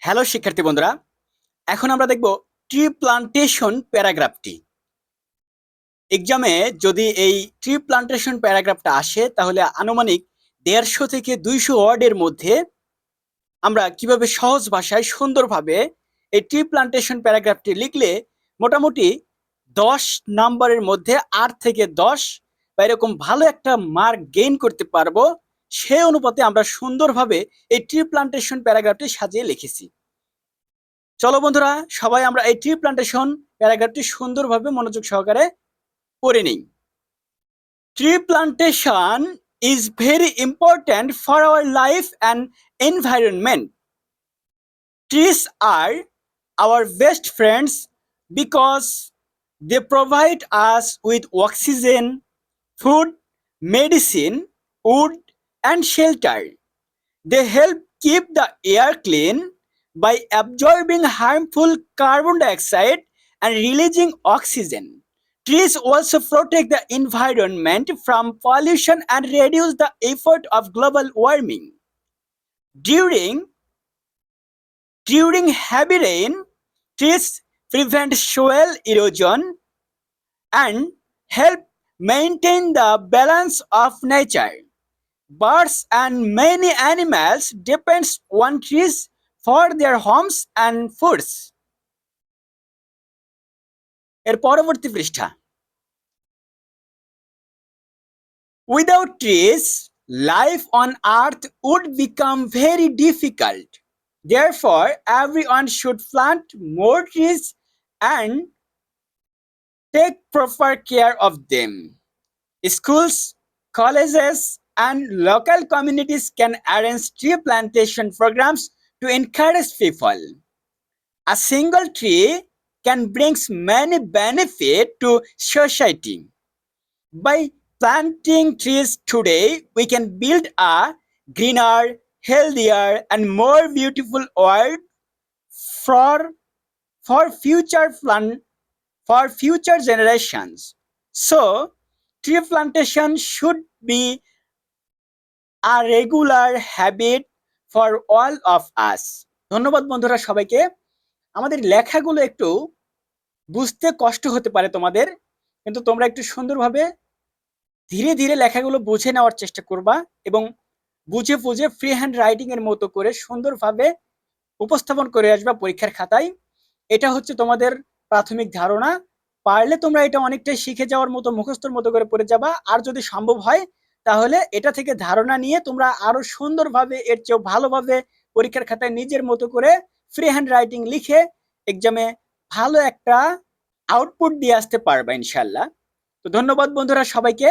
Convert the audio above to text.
Hello শিক্ষার্থী বন্ধুরা, এখন আমরা দেখব ট্রি প্লান্টেশন প্যারাগ্রাফটি। এক্সামে যদি এই ট্রি প্লান্টেশন প্যারাগ্রাফটা আসে তাহলে আনুমানিক 150 থেকে 200 ওয়ার্ডের মধ্যে আমরা কিভাবে সহজ ভাষায় সুন্দরভাবে এই ট্রি প্লান্টেশন প্যারাগ্রাফটি লিখলে মোটামুটি 10 নাম্বারের মধ্যে 8 থেকে 10 বা এরকম ভালো একটা মার্ক গেইন করতে পারবো, সেই অনুপাতে আমরা সুন্দরভাবে এই ট্রি প্লান্টেশন প্যারাগ্রাফটি সাজিয়ে লিখেছি। চলো বন্ধুরা, সবাই আমরা এই ট্রি প্লান্টেশন প্যারাগ্রাফটি সুন্দরভাবে মনোযোগ সহকারে পড়ে নিই। Tree plantation is very important for our life and environment. Trees are our best friends because they provide us with oxygen, food, medicine, wood, and shelter. They help keep the air clean by absorbing harmful carbon dioxide and releasing oxygen. Trees also protect the environment from pollution and reduce the effect of global warming. During heavy rain, trees prevent soil erosion and help maintain the balance of nature. Birds and many animals depend on trees for their homes and foods. এর পরবর্তী পৃষ্ঠা। Without trees, life on earth would become very difficult. Therefore, everyone should plant more trees and take proper care of them. Schools, colleges, and local communities can arrange tree plantation programs to encourage people. A single tree can bring many benefits to society. By planting trees today, we can build a greener, healthier, and more beautiful world for for future generations. So, tree plantation should be a regular habit for all of us. ধন্যবাদ বন্ধুরা সবাইকে। আমাদের লেখাগুলো একটু বুঝতে কষ্ট হতে পারে তোমাদের, কিন্তু তোমরা একটু সুন্দরভাবে ধীরে ধীরে লেখাগুলো বুঝে নেওয়ার চেষ্টা করবা এবং বুঝে বুঝে ফ্রি হ্যান্ড রাইটিং এর মতো করে সুন্দরভাবে উপস্থাপন করে আসবা পরীক্ষার খাতায়। এটা হচ্ছে তোমাদের প্রাথমিক ধারণা। পারলে তোমরা এটা অনেকটাই শিখে যাওয়ার মতো মুখস্থর মতো করে পড়ে যাবা, আর যদি সম্ভব হয় তাহলে এটা থেকে ধারণা নিয়ে তোমরা আরো সুন্দরভাবে এর চেয়েও ভালোভাবে পরীক্ষার খাতায় নিজের মতো করে ফ্রি হ্যান্ড রাইটিং লিখে এক্সামে ভালো একটা আউটপুট দিয়ে আসতে পারবা ইনশাল্লাহ। তো ধন্যবাদ বন্ধুরা সবাইকে।